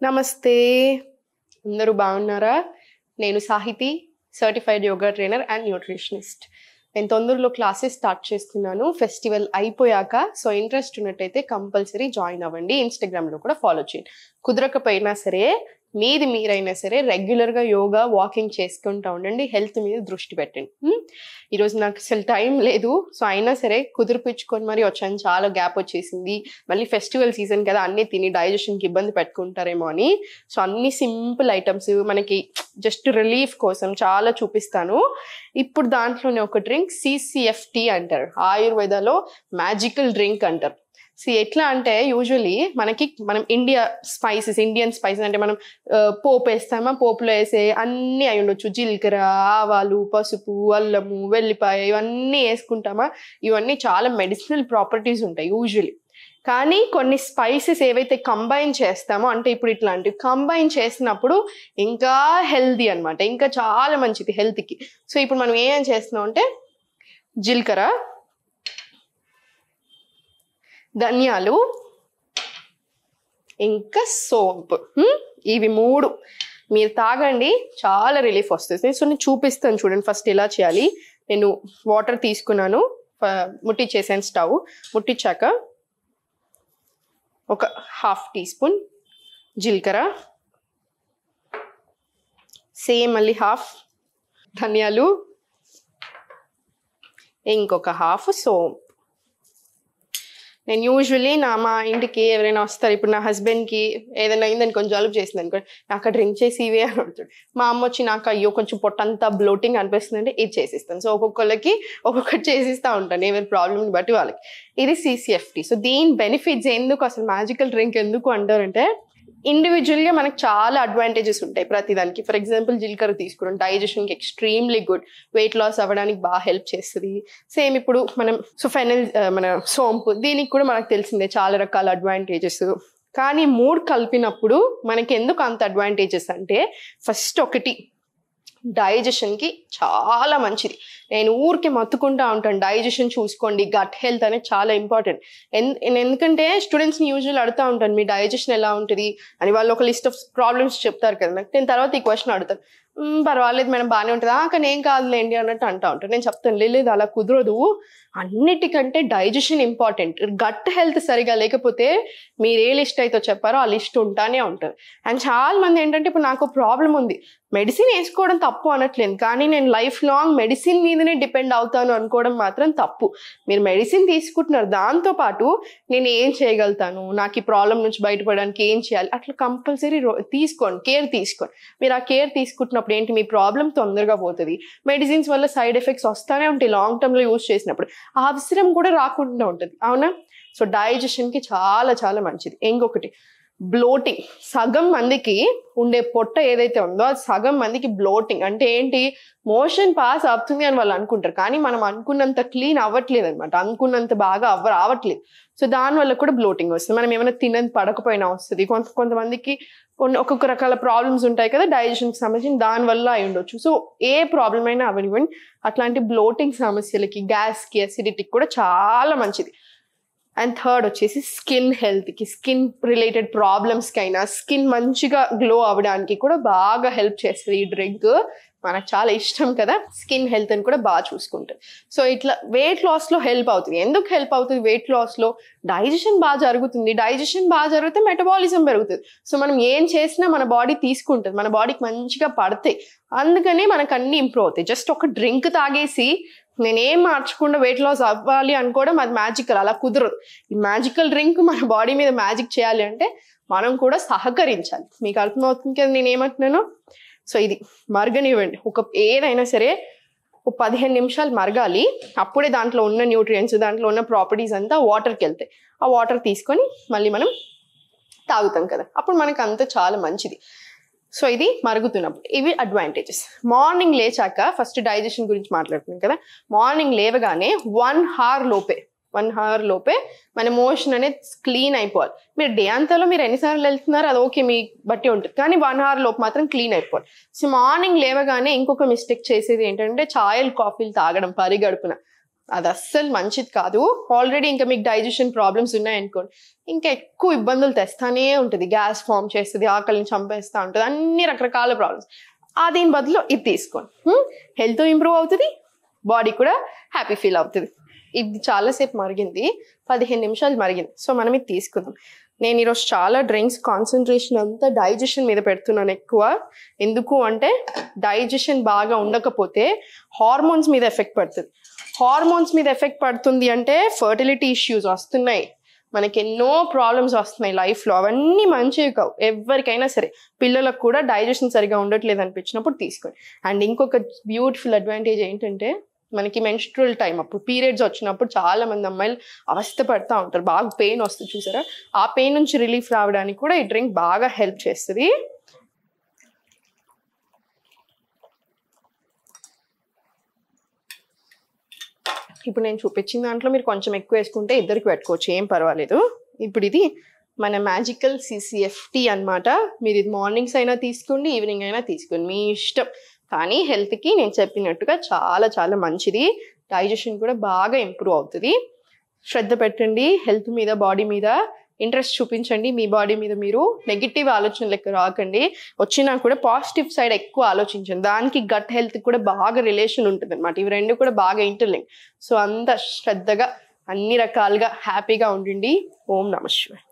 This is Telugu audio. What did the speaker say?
నమస్తే అందరూ బాగున్నారా? నేను Sahithi, certified yoga trainer and nutritionist. నేను తొందరలో క్లాసెస్ స్టార్ట్ చేస్తున్నాను ఫెస్టివల్ అయిపోయాక. సో ఇంట్రెస్ట్ ఉన్నట్టయితే కంపల్సరీ జాయిన్ అవ్వండి. ఇన్స్టాగ్రామ్లో కూడా ఫాలో చేయండి. కుదరకపోయినా సరే మీరైనా సరే రెగ్యులర్గా యోగా వాకింగ్ చేసుకుంటూ ఉండండి. హెల్త్ మీద దృష్టి పెట్టండి. ఈరోజు నాకు అసలు టైం లేదు, సో అయినా సరే కుదిరిపించుకొని మరి వచ్చాను. చాలా గ్యాప్ వచ్చేసింది, మళ్ళీ ఫెస్టివల్ సీజన్ కదా, అన్నీ తిని డైజెషన్కి ఇబ్బంది పెట్టుకుంటారేమో అని. సో అన్ని సింపుల్ ఐటమ్స్ మనకి జస్ట్ రిలీఫ్ కోసం చాలా చూపిస్తాను. ఇప్పుడు దాంట్లోనే ఒక డ్రింక్ CCFT అంటారు, ఆయుర్వేదాలో మ్యాజికల్ డ్రింక్ అంటారు. ఎట్లా అంటే యూజువలీ మనం ఇండియన్ స్పైసెస్ అంటే మనం పోపు వేస్తామా, పోపులో వేసే అన్నీ అయి ఉండొచ్చు, జీలకర్ర, ఆవాలు, పసుపు, అల్లము, వెల్లిపాయ ఇవన్నీ వేసుకుంటామా. ఇవన్నీ చాలా మెడిసినల్ ప్రాపర్టీస్ ఉంటాయి యూజువలీ. కానీ కొన్ని స్పైసెస్ ఏవైతే కంబైన్ చేస్తామో, అంటే ఇప్పుడు ఇట్లాంటివి కంబైన్ చేసినప్పుడు ఇంకా హెల్దీ అనమాట, ఇంకా చాలా మంచిది హెల్త్కి. సో ఇప్పుడు మనం ఏం చేస్తున్నాం అంటే జీలకర్ర, ధనియాలు, ఇంకా సోంపు, ఇవి 3 మీరు తాగండి, చాలా రిలీఫ్ వస్తుంది. సో నేను చూపిస్తాను చూడండి. ఫస్ట్ ఎలా చేయాలి. నేను వాటర్ తీసుకున్నాను, ముట్టించేసాను. స్టవ్ ముట్టించాక ఒక 1/2 టీ స్పూన్ జీలకర్ర, సేమ్ మళ్ళీ 1/2 ధనియాలు, ఇంకొక 1/2 సోంపు. నేను యూజువల్లీ మా ఇంటికి ఎవరైనా వస్తారు, ఇప్పుడు నా హస్బెండ్కి ఏదైనా అయిందని కొంచెం జలుబు చేసింది అనుకోండి, నాకు డ్రింక్ చేసి ఇవే అని అడుగుతాడు. మా అమ్మ వచ్చి నాకు అయ్యో కొంచెం పొట్టంతా బ్లోటింగ్ అనిపిస్తుంది అంటే ఇది చేసిస్తాను. సో ఒక్కొక్కరికి ఒక్కొక్కటి చేసిస్తూ ఉంటాను, ఎవరి ప్రాబ్లమ్ని బట్టి వాళ్ళకి. ఇది CCFT. సో దీని బెనిఫిట్స్ ఎందుకు, అసలు మ్యాజికల్ డ్రింక్ ఎందుకు అంటారంటే, ఇండివిజువల్గా మనకు చాలా అడ్వాంటేజెస్ ఉంటాయి ప్రతిదానికి. ఫర్ ఎగ్జాంపుల్ జీలకర్ర తీసుకున్నాం, డైజెషన్కి ఎక్స్ట్రీమ్లీ గుడ్, వెయిట్ లాస్ అవ్వడానికి బాగా హెల్ప్ చేస్తుంది. సేమ్ ఇప్పుడు మనం మన సోంపు, దీనికి కూడా మనకు తెలిసిందే చాలా రకాల అడ్వాంటేజెస్. కానీ 3 కలిపినప్పుడు మనకి ఎందుకు అంత అడ్వాంటేజెస్ అంటే, ఫస్ట్ ఒకటి డైజెషన్కి చాలా మంచిది. నేను ఊరికి మత్తుకుంటా ఉంటాను, డైజెషన్ చూసుకోండి, గట్ హెల్త్ అనేది చాలా ఇంపార్టెంట్. ఎందుకంటే స్టూడెంట్స్ని యూజువల్ అడుగుతూ ఉంటాను, మీ డైజెషన్ ఎలా ఉంటుంది అని. వాళ్ళు ఒక లిస్ట్ ఆఫ్ ప్రాబ్లమ్స్ చెప్తారు కదా, నాకు నేను తర్వాత ఈ క్వశ్చన్ అడుగుతాను, పర్వాలేదు మేడం బాగానే ఉంటుందా, కానీ ఏం కాదులేండి అన్నట్టు అంటూ ఉంటాను. నేను చెప్తాను, లేదు అలా కుదరదు, అన్నిటికంటే డైజెషన్ ఇంపార్టెంట్. గట్ హెల్త్ సరిగా లేకపోతే మీరు ఏ లిస్ట్ అయితే చెప్పారో ఆ లిస్ట్ ఉంటానే ఉంటుంది. అండ్ చాలా మంది ఏంటంటే, ఇప్పుడు నాకు ప్రాబ్లం ఉంది, మెడిసిన్ వేసుకోవడం తప్పు అనట్లేదు, కానీ నేను లైఫ్ లాంగ్ మెడిసిన్ మీదనే డిపెండ్ అవుతాను అనుకోవడం మాత్రం తప్పు. మీరు మెడిసిన్ తీసుకుంటున్నారు, దాంతోపాటు నేను ఏం చేయగలుగుతాను, నాకు ఈ ప్రాబ్లం నుంచి బయటపడడానికి ఏం చేయాలి, అట్లా కంపల్సరీ తీసుకోండి, కేర్ తీసుకోండి. మీరు ఆ కేర్ తీసుకుంటున్నప్పుడు ఏంటి, మీ ప్రాబ్లం తొందరగా పోతుంది. మెడిసిన్స్ వల్ల సైడ్ ఎఫెక్ట్స్ వస్తూనే ఉంటాయి లాంగ్ టర్మ్లో యూజ్ చేసినప్పుడు, ఆ అవసరం కూడా రాకుండా ఉంటుంది, అవునా? సో డైజెషన్కి చాలా చాలా మంచిది. ఇంకొకటి బ్లోటింగ్. సగం మందికి ఉండే పొట్ట ఏదైతే ఉందో అది సగం మందికి బ్లోటింగ్ అంటే ఏంటి, మోషన్ పాస్ అవుతుంది అని వాళ్ళు అనుకుంటారు, కానీ మనం అనుకున్నంత క్లీన్ అవ్వట్లేదు అనమాట, అనుకున్నంత బాగా రావట్లేదు. సో దానివల్ల కూడా బ్లోటింగ్ వస్తుంది. మనం ఏమైనా తినని పడకపోయినా వస్తుంది. కొంతమందికి ఒక్కొక్క రకాల ప్రాబ్లమ్స్ ఉంటాయి కదా డైజెషన్కి సంబంధించి, దానివల్ల అయి ఉండొచ్చు. సో ఏ ప్రాబ్లం అయినా అవనివ్వండి, అట్లాంటి బ్లోటింగ్ సమస్యలకి, గ్యాస్కి, అసిడిటీకి కూడా చాలా మంచిది. అండ్ థర్డ్ వచ్చేసి స్కిన్ హెల్త్కి, స్కిన్ రిలేటెడ్ ప్రాబ్లమ్స్కి అయినా, స్కిన్ మంచిగా గ్లో అవ్వడానికి కూడా బాగా హెల్ప్ చేస్తుంది ఈ డ్రింక్. మనకు చాలా ఇష్టం కదా స్కిన్ హెల్త్ అని కూడా బాగా చూసుకుంటుంది. సో ఇట్లా వెయిట్ లాస్లో హెల్ప్ అవుతుంది. ఎందుకు హెల్ప్ అవుతుంది వెయిట్ లాస్లో? డైజెషన్ బాగా జరుగుతుంది, డైజెషన్ బాగా జరిగితే మెటబాలిజం పెరుగుతుంది. సో మనం ఏం చేసినా మన బాడీ తీసుకుంటుంది, మన బాడీకి మంచిగా పడతాయి, అందుకనే మనకు అన్ని ఇంప్రూవ్ అవుతాయి. జస్ట్ ఒక డ్రింక్ తాగేసి నేనేం మార్చకుండా వెయిట్ లాస్ అవ్వాలి అనుకోవడం అది మ్యాజికల్, అలా కుదరదు. ఈ మ్యాజికల్ డ్రింక్ మన బాడీ మీద మ్యాజిక్ చేయాలి అంటే మనం కూడా సహకరించాలి. మీకు అర్థమవుతుంది కదా నేను ఏమంటున్నాను? సో ఇది మరగనివ్వండి, ఏదైనా సరే 15 నిమిషాలు మరగాలి. అప్పుడే దాంట్లో ఉన్న న్యూట్రియంట్స్, దాంట్లో ఉన్న ప్రాపర్టీస్ అంతా వాటర్కి వెళ్తాయి. ఆ వాటర్ తీసుకొని మళ్ళీ మనం తాగుతాం కదా, అప్పుడు మనకు అంతా చాలా మంచిది. సో ఇది మరుగుతున్నప్పుడు ఇవి అడ్వాంటేజెస్. మార్నింగ్ లేచాక ఫస్ట్ డైజెషన్ గురించి మాట్లాడుతున్నాం కదా, మార్నింగ్ లేవగానే 1 అవర్ లోపే మన మోషన్ అనేది క్లీన్ అయిపోవాలి. మీరు డే అంతాలో మీరు ఎన్నిసార్లు వెళ్తున్నారు అది ఓకే, మీ బట్టి ఉంటుంది, కానీ 1 అవర్ లోపు మాత్రం క్లీన్ అయిపోవాలి. సో మార్నింగ్ లేవగానే ఇంకొక మిస్టేక్ చేసేది ఏంటంటే ఛాయలు, కాఫీలు తాగడం పరిగడుపున. అది అస్సలు మంచిది కాదు. ఆల్రెడీ ఇంకా మీకు డైజెషన్ ప్రాబ్లమ్స్ ఉన్నాయనుకోండి, ఇంకా ఎక్కువ ఇబ్బందులు తెస్తానే ఉంటుంది. గ్యాస్ ఫామ్ చేస్తుంది, ఆకలిని చంపేస్తూ ఉంటుంది, అన్ని రకరకాల ప్రాబ్లమ్స్. దీని బదులు ఇది తీసుకోండి. హెల్త్ ఇంప్రూవ్ అవుతుంది, బాడీ కూడా హ్యాపీ ఫీల్ అవుతుంది. ఇది చాలాసేపు మరిగింది, 15 నిమిషాలు మరిగింది. సో మనం ఇది తీసుకుందాం. నేను ఈరోజు చాలా డ్రింక్స్ కాన్సన్ట్రేషన్ అంతా డైజెషన్ మీద పెడుతున్నాను ఎక్కువ. ఎందుకు అంటే డైజెషన్ బాగా ఉండకపోతే హార్మోన్స్ మీద ఎఫెక్ట్ పడుతుంది. హార్మోన్స్ మీద ఎఫెక్ట్ పడుతుంది అంటే ఫర్టిలిటీ ఇష్యూస్ వస్తున్నాయి, మనకి ఎన్నో ప్రాబ్లమ్స్ వస్తున్నాయి లైఫ్లో. అవన్నీ మంచివి కావు ఎవరికైనా సరే. పిల్లలకు కూడా డైజెషన్ సరిగా ఉండట్లేదు అనిపించినప్పుడు తీసుకోండి. అండ్ ఇంకొక బ్యూటిఫుల్ అడ్వాంటేజ్ ఏంటంటే మనకి మెన్స్ట్రువల్ టైం అప్పుడు పీరియడ్స్ వచ్చినప్పుడు చాలా మంది అమ్మాయిలు అవస్థ పడుతూ ఉంటారు, బాగా పెయిన్ వస్తుంది చూసారా. ఆ పెయిన్ నుంచి రిలీఫ్ రావడానికి కూడా ఈ డ్రింక్ బాగా హెల్ప్ చేస్తుంది. ఇప్పుడు నేను చూపించిన దాంట్లో మీరు కొంచెం ఎక్కువ వేసుకుంటే ఇద్దరికి పెట్టుకోవచ్చు, ఏం పర్వాలేదు. ఇప్పుడు ఇది మన మ్యాజికల్ CCFT అనమాట. మీరు ఇది మార్నింగ్స్ అయినా తీసుకోండి, ఈవినింగ్ అయినా తీసుకోండి, మీ ఇష్టం. కానీ హెల్త్కి నేను చెప్పినట్టుగా చాలా చాలా మంచిది. డైజెషన్ కూడా బాగా ఇంప్రూవ్ అవుతుంది. శ్రద్ధ పెట్టండి హెల్త్ మీద, బాడీ మీద ఇంట్రెస్ట్ చూపించండి. మీ బాడీ మీద మీరు నెగిటివ్ ఆలోచనలకు రాకండి. వచ్చినా కూడా పాజిటివ్ సైడ్ ఎక్కువ ఆలోచించండి. దానికి గట్ హెల్త్ కూడా బాగా రిలేషన్ ఉంటుంది అనమాట. ఇవి రెండు కూడా బాగా ఇంటర్లింక్. సో అంత శ్రద్ధగా అన్ని రకాలుగా హ్యాపీగా ఉండండి. ఓం నమః శివాయ.